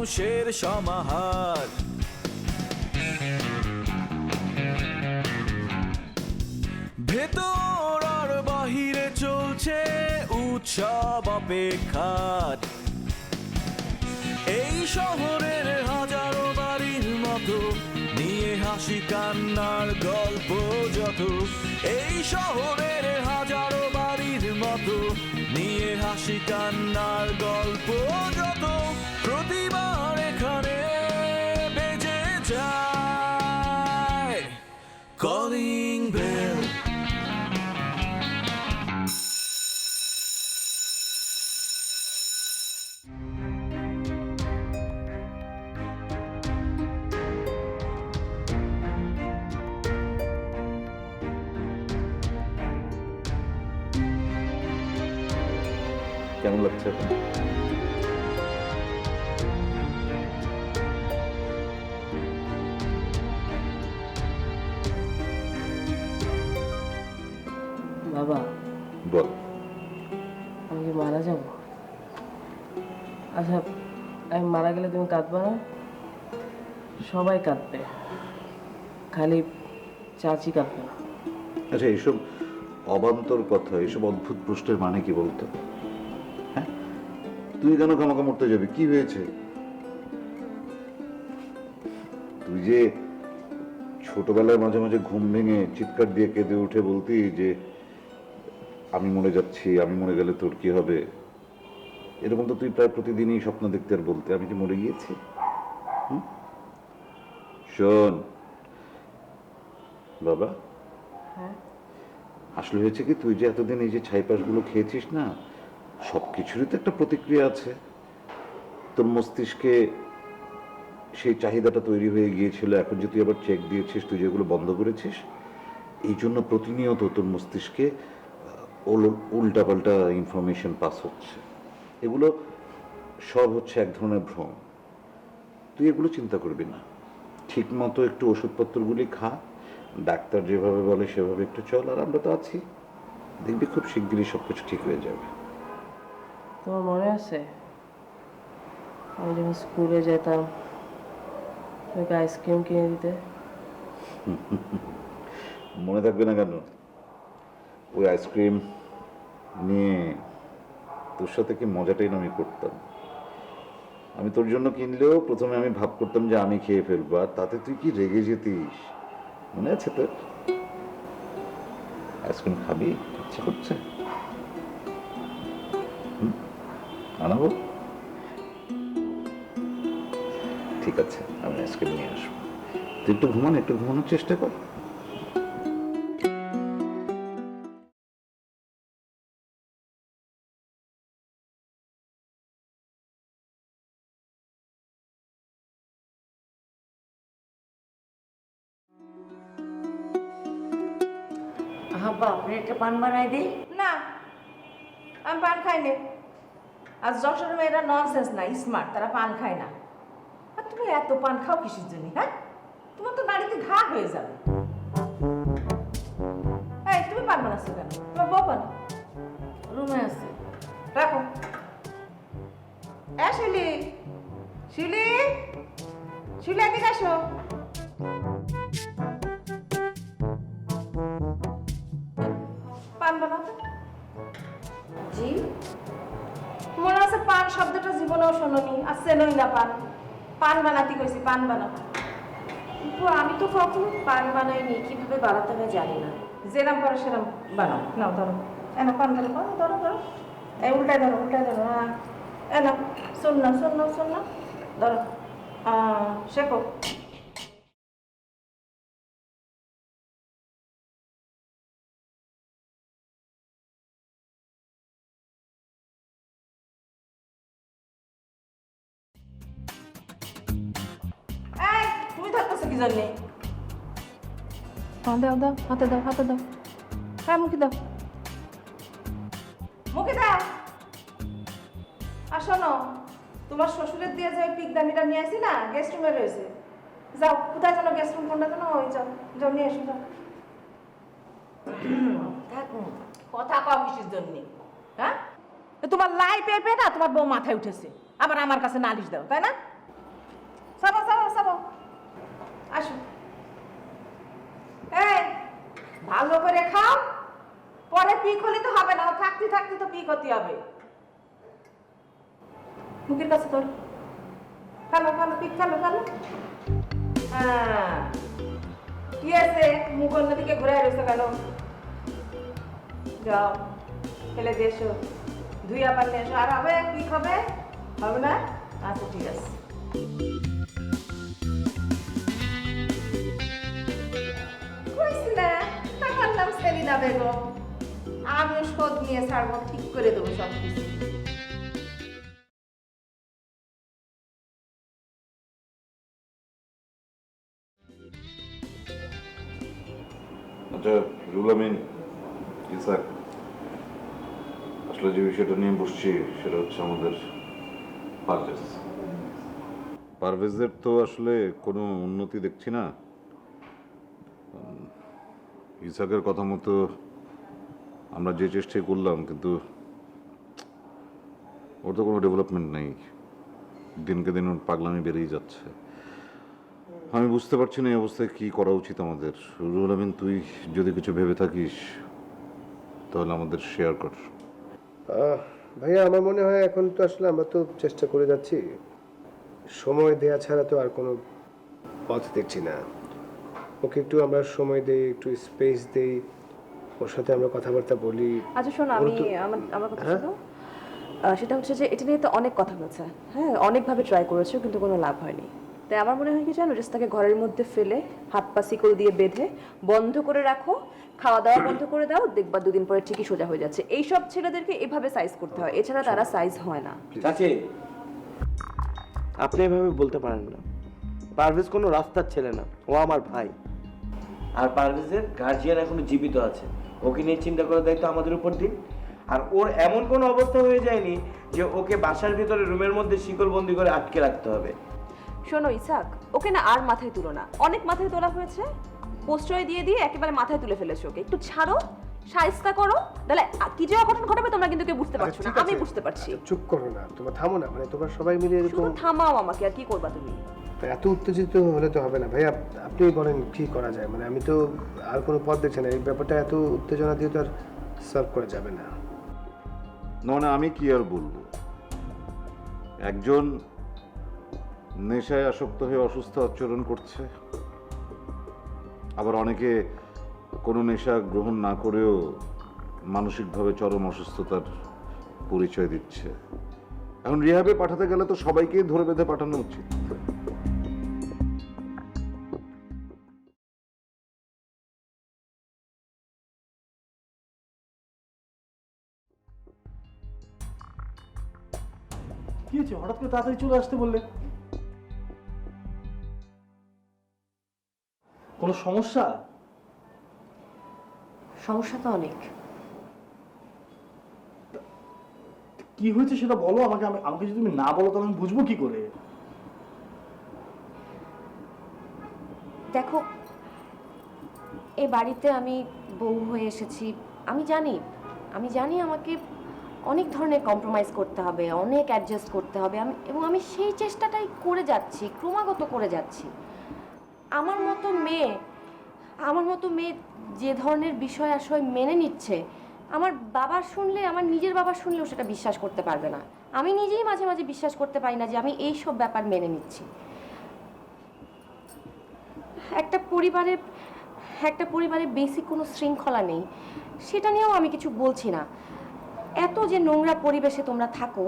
মানুষের সমাহার। ভেতর আর বাহিরে চলছে উৎসব অপেক্ষার। এই শহরের হাজারো বাড়ির মতো নিয়ে হাসি কান্নার গল্প যত। এই শহরের হাজারো বাড়ির মতো নিয়ে হাসি কান্নার গল্প যত। প্রতিবার এখানে বেজে যায় কলিং বেল। কেমন লাগছে এখন? বাবা, বল। আমি কি মারা যাব? আচ্ছা, আমি মারা গেলে তুমি কাঁদবে না? সবাই কাঁদবে, খালি চাচি কাঁদবে না। আচ্ছা, এইসব অবান্তর কথা, এইসব অদ্ভুত প্রশ্নের মানে কি বলতো? হ্যাঁ, তুই কেন খামাখা মরতে যাবি? কি হয়েছে? তুই যে ছোটবেলায় মাঝে মাঝে ঘুম ভেঙে চিৎকার দিয়ে কেঁদে উঠে বলতি যে আমি মরে যাচ্ছি, আমি মরে গেলে তোর কি হবে, এরকম তো তুই প্রায় প্রতিদিনই স্বপ্ন দেখতে আর বলতে আমি কি মরে গিয়েছি। শোন বাবা, হ্যাঁ, আসলে হয়েছে কি, তুই যে এতদিন এই যে ছাইপাশগুলো খেয়েছিস না, সবকিছুরই তো একটা প্রতিক্রিয়া আছে। তোর মস্তিষ্কে সেই চাহিদাটা তৈরি হয়ে গিয়েছিল, এখন যে তুই আবার চেক দিয়েছিস, তুই যেগুলো বন্ধ করেছিস, এই জন্য প্রতিনিয়ত তোর মস্তিষ্কে উল্টাপাল্টা ইনফরমেশন পাস হচ্ছে। এগুলো সব হচ্ছে এক ধরনের ভ্রম। তুই এগুলো চিন্তা করবি না, ঠিক মতো একটু ওষুধপত্রগুলি খা, ডাক্তার যেভাবে বলে সেভাবে একটু চল, আর আমরা তো আছি, দেখবি খুব শিগগিরই সব কিছু ঠিক হয়ে যাবে। তোমার মনে আছে আমি যখন স্কুলে যেতাম তোমাকে আইসক্রিম কিনে দিতে? মনে থাকবে না কেন? ওই আইসক্রিম নিয়ে তোর সাথে কি মজাটাই না আমি করতাম। আমি তোর জন্য কিনলেও প্রথমে আমি ভাব করতাম যে আমি খেয়ে ফেলবো, আর তাতে তুই কি রেগে যেতিস, মনে আছে তোর? আইসক্রিম খাবি? ইচ্ছা করছে? আনাবো? ঠিক আছে, আমি আইসক্রিম নিয়ে আসবো। তুই একটু ঘুমান, একটু ঘুমানোর চেষ্টা কর। আব্বা, আপনি একটা পান বানাই দিই। না, আমি পান খাই না। আর যশোরের মেয়েরা ননসেন্স না, স্মার্ট, তারা পান খায় না। আর তুমি এত পান খাও কিসের জন্য? হ্যাঁ, তোমার তো নাড়িতে ঘা হয়ে যাবে। এই, তুমি পান বানাচ্ছো কেন? তোমার বউ বানা, রুমে আছে। রাখো। শিউলি, শিউলি, শিউলি, এদিকে আসো। পান বানাও। জি, মনে আছে পান শব্দটা জীবনেও শোনোনি, আর চেনোই না পান। পান বানাতে কইছি, পান বানাও। কিন্তু আমি তো কখনো পান বানাইনি, কিভাবে বানাতে হয় জানি না। যেরাম পারো সেরাম বানাও। নাও ধরো, এনা পান ধরো, ধরো ধরো, এই উল্টায় ধরো, উল্টায় ধরো। হ্যাঁ, এনা শোন না, শোন না, শোন না, ধরো, শেখো। এই, তুমি থাকতেছো কি জন্যে? দাও দাও, হাতে দাও, হাতে দাও। হ্যাঁ, মুখে দাও, মুখে দাও। আর শোনো, তোমার শ্বশুরের দিয়ে যে পিকদানিটা নিয়ে আসি না, গেস্ট রুমে রয়েছে। যাও, কোথায় জানো গেস্ট রুম, কোনটা জানো? ওই যাও, যাও নিয়ে এসো, যাও। থাকুন। কথা কও কিসের জন্যে? হ্যাঁ, তোমার লাই পেয়ে পেয়ে না তোমার বউ মাথায় উঠেছে, আবার আমার কাছে নালিশ দাও, তাই না? সাবো সাবো সাবো আসো। এই ভালো করে খাও, পরে পিক হলে তো হবে না, থাকতে থাকতে তো পিক হতে হবে। মুখের কাছে তোর খালো খালো পিক খালো খালো। হ্যাঁ কি আছে, মুখ অন্যদিকে ঘুরে রয়েছে কেন? যাও ফেলে দিয়ে এসো, ধুইয়া পারলে এসো। আর হবে পিক হবে হবে না? আচ্ছা ঠিক আছে। আমার নাম সেলিনা বেগম, আমি শোধ নিয়ে ছাড়বো, ঠিক করে দেবো সব কিছু। আচ্ছা রুল আমিন, ইসাক, আসলে যে বিষয়টা নিয়ে বসছি সেটা হচ্ছে আমাদের পারভেজ। পারভেজের তো আসলে কোনো উন্নতি দেখছি না। ইসাকের কথা মতো আমরা যে চেষ্টাই করলাম, কিন্তু ওর তো কোনো ডেভেলপমেন্ট নেই। দিনকে দিন ওর পাগলামি বেড়েই যাচ্ছে। আমি বুঝতে পারছি না এই অবস্থায় কি করা উচিত আমাদের। রুহুল আমিন, তুই যদি কিছু ভেবে থাকিস তাহলে আমাদের শেয়ার কর। ভাইয়া আমার মনে হয় এখন তো আসলে আমরা তো চেষ্টা করে যাচ্ছি, সময় দেয়া ছাড়া তো আর কোনো পথ দেখছি না। ওকে একটু আমরা সময় দেই, একটু স্পেস দেই, ওর সাথে আমরা কথাবার্তা বলি। আচ্ছা শোনো, আমি আমার কথা শোনো। সেটা হচ্ছে যে এটা নিয়ে তো অনেক কথা হয়েছে, হ্যাঁ, অনেকভাবে ট্রাই করেছো কিন্তু কোনো লাভ হয়নি। তাই আমার মনে হয় কি জানো, জাস্ট তাকে ঘরের মধ্যে ফেলে হাত পা শিকল দিয়ে বেঁধে বন্ধ করে রাখো, খাওয়া দাওয়া বন্ধ করে দাও, দেখবা দুদিন পরে ঠিকই সোজা হয়ে যাচ্ছে। এইসব ছেলেদেরকে এভাবে সাইজ করতে হয়, এছাড়া তারা সাইজ হয় না। চাচি, আপনি এভাবে বলতে পারেন না। পারভেজ কোনো রাস্তার ছেলে না, ও আমার ভাই। আর পারভেজের গার্জিয়ান এখনো জীবিত আছে, ওকে নিয়ে চিন্তা করার দায়িত্ব আমাদের উপর দিন। আর ওর এমন কোনো অবস্থা হয়ে যায়নি যে ওকে বাসার ভিতরে রুমের মধ্যে শিকলবন্দি করে আটকে রাখতে হবে। শোনো ইসাক, ওকে না আর মাথায় তুলো না, অনেক মাথায় তোলা হয়েছে, প্রশ্রয় দিয়ে দিয়ে একেবারে মাথায় তুলে ফেলেছো ওকে। একটু ছাড়ো, সাইজটা করো, তাহলে কি যে অঘটন ঘটাবে তোমরা কিন্তু কেউ বুঝতে পারছো না, আমি বুঝতে পারছি। চুপ করো না, তোমরা থামো না, মানে তোমরা সবাই মিলে শুধু এরকম থামাও আমাকে, আর কি করবা তুমি? এত উত্তেজিত হলে তো হবে না ভাইয়া। আপনি বলেন কি করা যায়, মানে আমি তো আর কোনো পথ দেখছি না। এই ব্যাপারটা এত উত্তেজনা দিয়ে তো আর সলভ করা যাবে না। না, আমি কি আর বলবো, একজন নেশায় আসক্ত হয়ে অসুস্থ আচরণ করছে, আবার অনেকে কোনো নেশা গ্রহণ না করেও মানসিকভাবে চরম অসুস্থতার পরিচয় দিচ্ছে। এখন রিহাবে পাঠাতে গেলে তো সবাইকেই ধরে বেঁধে পাঠানো উচিত। কি হয়েছে, হঠাৎ করে তাড়াতাড়ি চলে আসতে বললে? কোনো সমস্যা? সমস্যা তো অনেক। কি হয়েছে সেটা বলো আমাকে। আমাকে যদি তুমি না বলো তাহলে আমি বুঝবো কি করে? দেখো, এই বাড়িতে আমি বউ হয়ে এসেছি। আমি জানি আমাকে অনেক ধরনের কম্প্রোমাইজ করতে হবে, অনেক অ্যাডজাস্ট করতে হবে। আমি সেই চেষ্টাটাই করে যাচ্ছি, ক্রমাগত করে যাচ্ছি। আমার মতো মেয়ে যে ধরনের বিষয় আশয় মেনে নিচ্ছে, আমার নিজের বাবা শুনলেও সেটা বিশ্বাস করতে পারবে না। আমি নিজেই মাঝে মাঝে বিশ্বাস করতে পারি না যে আমি এই সব ব্যাপার মেনে নিচ্ছি। একটা পরিবারে বেসিক কোনো শৃঙ্খলা নেই, সেটা নিয়েও আমি কিছু বলছি না। এত যে নোংরা পরিবেশে তোমরা থাকো,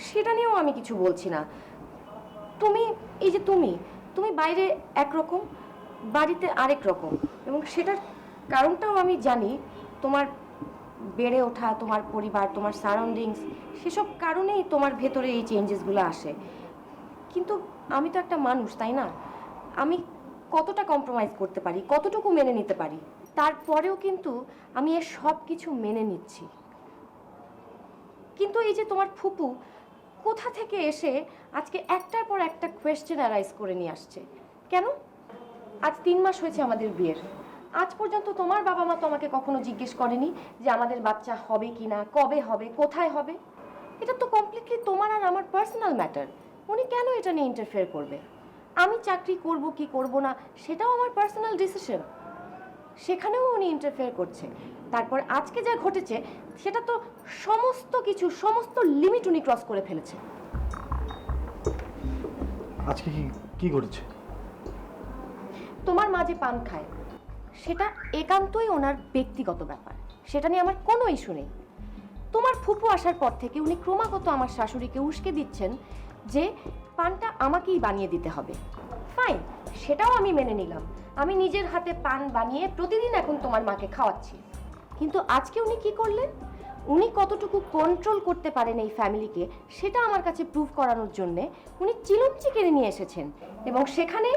সেটা নিয়েও আমি কিছু বলছি না। তুমি বাইরে একরকম, বাড়িতে আরেক রকম, এবং সেটার কারণটাও আমি জানি। তোমার বেড়ে ওঠা, তোমার পরিবার, তোমার সারাউন্ডিংস, সেসব কারণেই তোমার ভেতরে এই চেঞ্জেসগুলো আসে। কিন্তু আমি তো একটা মানুষ, তাই না? আমি কতটা কম্প্রোমাইজ করতে পারি, কতটুকু মেনে নিতে পারি। তারপরেও কিন্তু আমি এর সব কিছু মেনে নিচ্ছি। কিন্তু এই যে তোমার ফুপু কোথা থেকে এসে আজকে একটার পর একটা কোয়েশ্চেন অ্যারাইজ করে নিয়ে আসছে। কেন? আজ 3 মাস হয়েছে আমাদের বিয়ের, আজ পর্যন্ত তোমার বাবা মা তো আমাকে কখনো জিজ্ঞেস করেনি যে আমাদের বাচ্চা হবে কিনা, কবে হবে, কোথায় হবে। এটা তো কমপ্লিটলি তোমার আর আমার পার্সোনাল ম্যাটার। উনি কেন এটা নিয়ে ইন্টারফেয়ার করবে? আমি চাকরি করব কি করব না সেটাও আমার পার্সোনাল ডিসিশন, সেখানেও উনি ইন্টারফেয়ার করছে। তারপর আজকে যা ঘটেছে সেটা তো সমস্ত কিছু, সমস্ত লিমিট উনি ক্রস করে ফেলেছে। আজকে কি কি ঘটেছে? তোমার মা যে পান খায় সেটা একান্তই ওনার ব্যক্তিগত ব্যাপার, সেটা নিয়ে আমার কোনো ইস্যু নেই। তোমার ফুফু আসার পর থেকে উনি ক্রমাগত আমার শাশুড়িকে উস্কে দিচ্ছেন যে পানটা আমাকেই বানিয়ে দিতে হবে। ফাইন, সেটাও আমি মেনে নিলাম। আমি নিজের হাতে পান বানিয়ে প্রতিদিন এখন তোমার মাকে খাওয়াচ্ছি। কিন্তু আজকে উনি কি করলেন? উনি কতটুকু কন্ট্রোল করতে পারেন এই ফ্যামিলিকে সেটা আমার কাছে প্রুভ করানোর জন্যে উনি চিলুমচি কিনে নিয়ে এসেছেন, এবং সেখানে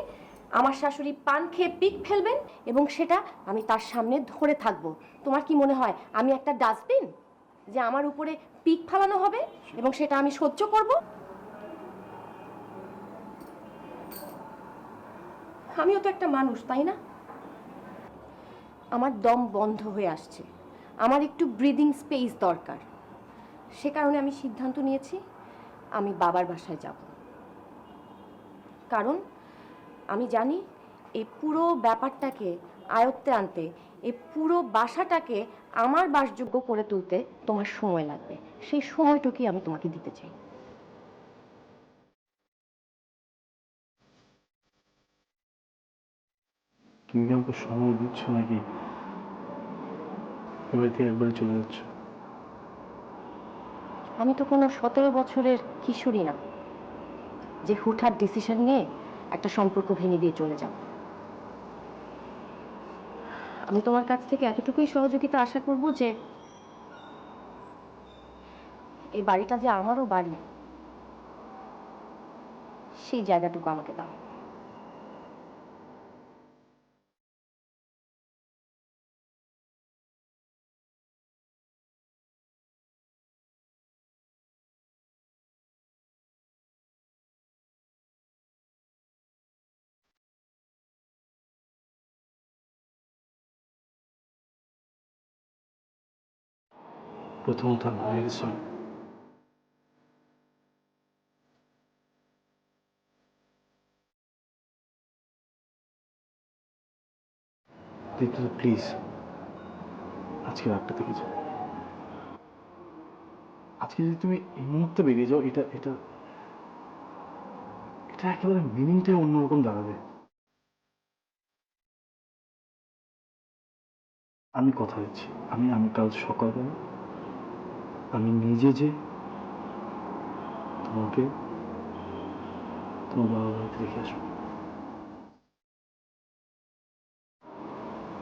আমার শাশুড়ি পান খেয়ে পিক ফেলবেন এবং সেটা আমি তার সামনে ধরে থাকবো। তোমার কি মনে হয় আমি একটা ডাস্টবিন যে আমার উপরে পিক ফালানো হবে এবং সেটা আমি সহ্য করব? আমিও তো একটা মানুষ, তাই না? আমার দম বন্ধ হয়ে আসছে, আমার একটু ব্রিদিং স্পেস দরকার। সে কারণে আমি সিদ্ধান্ত নিয়েছি আমি বাবার বাসায় যাব। কারণ আমি জানি এই পুরো ব্যাপারটাকে আয়ত্তে আনতে, এই পুরো বাসাটাকে আমার বাসযোগ্য করে তুলতে তোমার সময় লাগবে। সেই সময়টুকুই আমি তোমাকে দিতে চাই। তুমি কি আমাকে সময় দিচ্ছ নাকি এবার থেকে একবারে চলে যাচ্ছ? আমি তো কোনো 17 বছরের কিশোরী না যে হুটহাট ডিসিশন নিয়ে একটা সম্পর্ক ভেঙে দিয়ে চলে যাব। আমি তোমার কাছ থেকে এতটুকুই সহযোগিতা আশা করব যে এই বাড়িটা যে আমারও বাড়ি সেই জায়গাটুকু আমাকে দাও। প্রথমত আমি ভেরি সরি। দ্বিতীয়ত প্লিজ আজকে রাতটা থেকে যাও। আজকে যদি তুমি এই মুহূর্তে বেরিয়ে যাও, এটা এটা এটা একেবারে মিনিংটাই অন্যরকম দাঁড়াবে। আমি কথা দিচ্ছি, আমি আমি কাল সকালবেলা আমি নিজে যে তোমাকে তোমার বাবা বাড়িতে রেখে আসবো।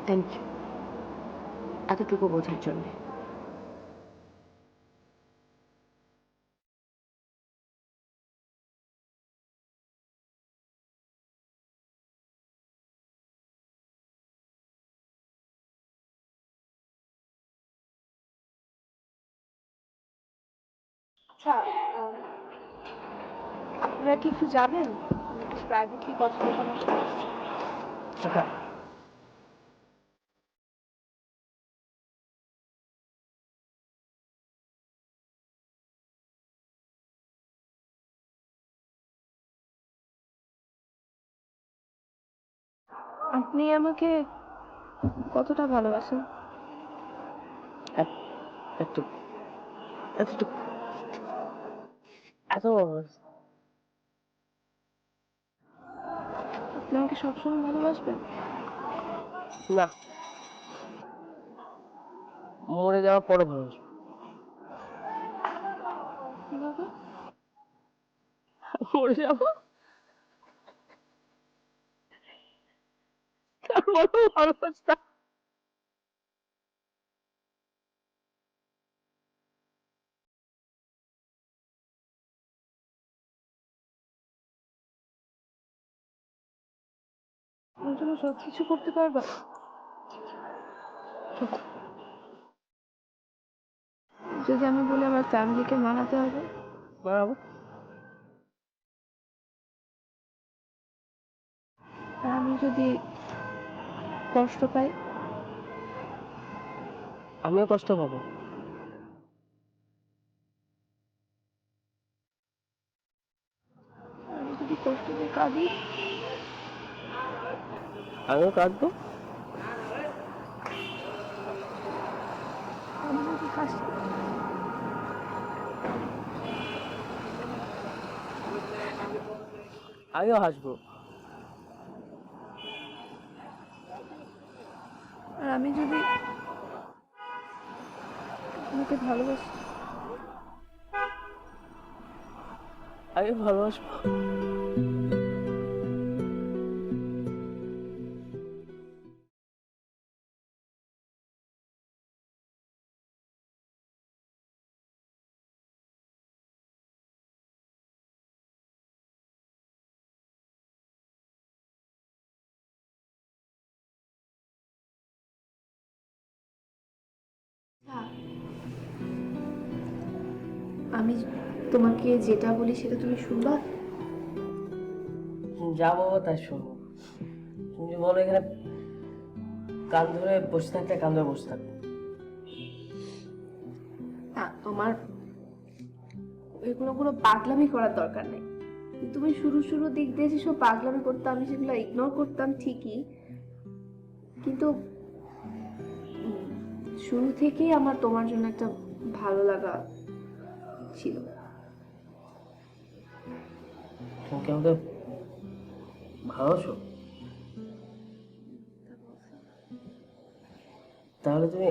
থ্যাংক ইউ এতটুকু বোঝার জন্য। আচ্ছা, আপনারা কি একটু যাবেন? প্রাইভেটলি কথা বলবো। আপনি আমাকে কতটা ভালোবাসেন? একটু এতটুকু এত আপনি আমাকে সবসময় ভালোবাসবেন? না, মরে যাওয়ার পরে ভালোবাসবো। কিভাবে? মরে যাবো তারপরেও ভালোবাসতাম। আমার জন্য সব কিছু করতে পারবা? যদি আমি বলি আমার ফ্যামিলিকে মানাতে হবে? বাড়াবো। আর আমি যদি কষ্ট পাই? আমিও কষ্ট পাবো। কষ্ট দিয়ে কাঁদি। আমিও কাঁদবো। আমি যদি হাসি, আমিও হাসবো। আর আমি যদি তোমাকে ভালোবাসি, আমি ভালোবাসবো। আমি তোমাকে যেটা বলি সেটা তুমি শুনবা? যা বলবো তাই শুনবো। তুমি যদি বলো এখানে কান ধরে বসে থাকতে, কান ধরে বসে থাকবো। না, তোমার এগুলো কোনো পাগলামি করার দরকার নেই। তুমি শুরু দিক দিয়ে যেসব পাগলামি করতে, আমি সেগুলো ইগনোর করতাম ঠিকই, কিন্তু শুরু থেকেই আমার তোমার জন্য একটা ভালো লাগা ছিল। তুমি কি আমাকে ভালোবাসো? তাহলে তুমি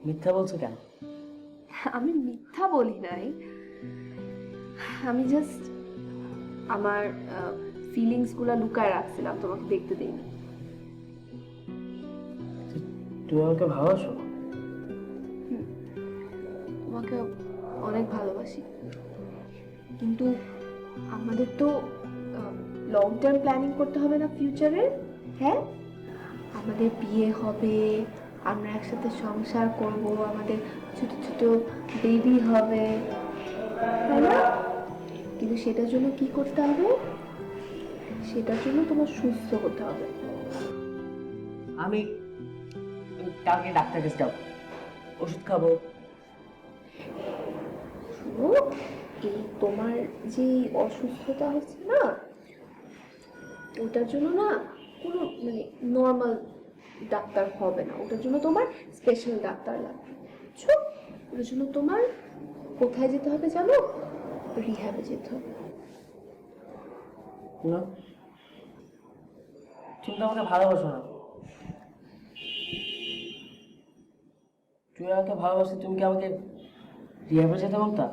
মিথ্যা বলছো কেন? আমি মিথ্যা বলি নাই, আমি জাস্ট আমার ফিলিংস গুলা লুকায় রাখছিলাম, তোমাকে দেখতে দেইনি। তুমি আমাকে ভালোবাসো? তোমাকে অনেক ভালোবাসি, কিন্তু আমাদের তো লং টার্ম প্ল্যানিং করতে হবে না ফিউচারে? হ্যাঁ, আমাদের বিয়ে হবে, আমরা একসাথে সংসার করব, আমাদের ছোট ছোট বেবি হবে, তাই না? কিন্তু সেটার জন্য কি করতে হবে? সেটার জন্য তোমার সুস্থ হতে হবে। আমি কালকে ডাক্তার কাছে যাবো, ওষুধ খাবো। শুনো, এই তোমার যে অসুস্থতা হচ্ছে না, ওটার জন্য না কোনো মানে নর্মাল ডাক্তার হবে না, ওটার জন্য তোমার স্পেশাল ডাক্তার লাগবে, বুঝছো? ওটার জন্য তোমার কোথায় যেতে হবে জানো? রিহ্যাবে যেতে হবে। না, তুমি তো আমাকে ভালোবাসো না। তুমি আমাকে ভালোবাসো, তুমি কি আমাকে রিহাবে যেতে বলতা?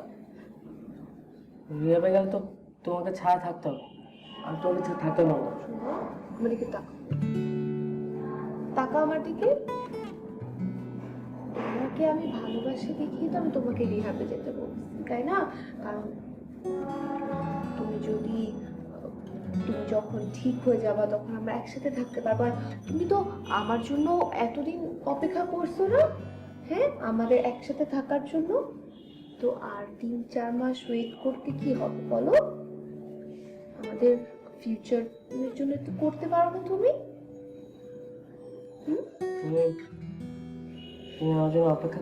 রিহাবে গেলে তো তোমাকে ছাড়া থাকতে হবে, আমি তোমাকে ছাড়া থাকতে পারবো না। শোনো, আমার দিকে তাকাও, তাকাও আমার দিকে। তোমাকে আমি ভালোবাসি দেখি তো আমি তোমাকে রিহাবে যেতে বলছি, তাই না? কারণ তুমি যখন ঠিক হয়ে যাবা তখন আমরা একসাথে থাকতে পারবো। আর তুমি তো আমার জন্য এতদিন অপেক্ষা করছো না, হ্যাঁ, আমাদের একসাথে থাকার জন্য। তো আর 3-4 মাস ওয়েট করতে কি হবে বলো? আমাদের ফিউচারের জন্য তো করতে পারো না তুমি? তুমি আমার জন্য অপেক্ষা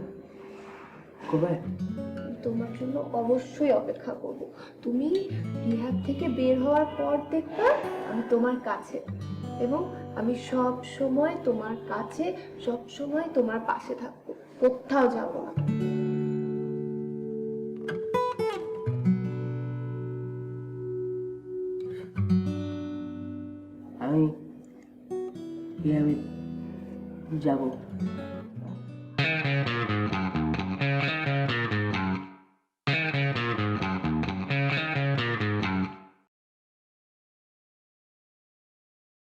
করবে? তোমার জন্য অবশ্যই অপেক্ষা করব। তুমি রিহ্যাব থেকে বের হওয়ার পর দেখবা আমি তোমার কাছে, এবং আমি সব সময় তোমার কাছে, সব সময় তোমার পাশে থাকবো, কোথাও যাব না। আমি রিহ্যাবে যাব।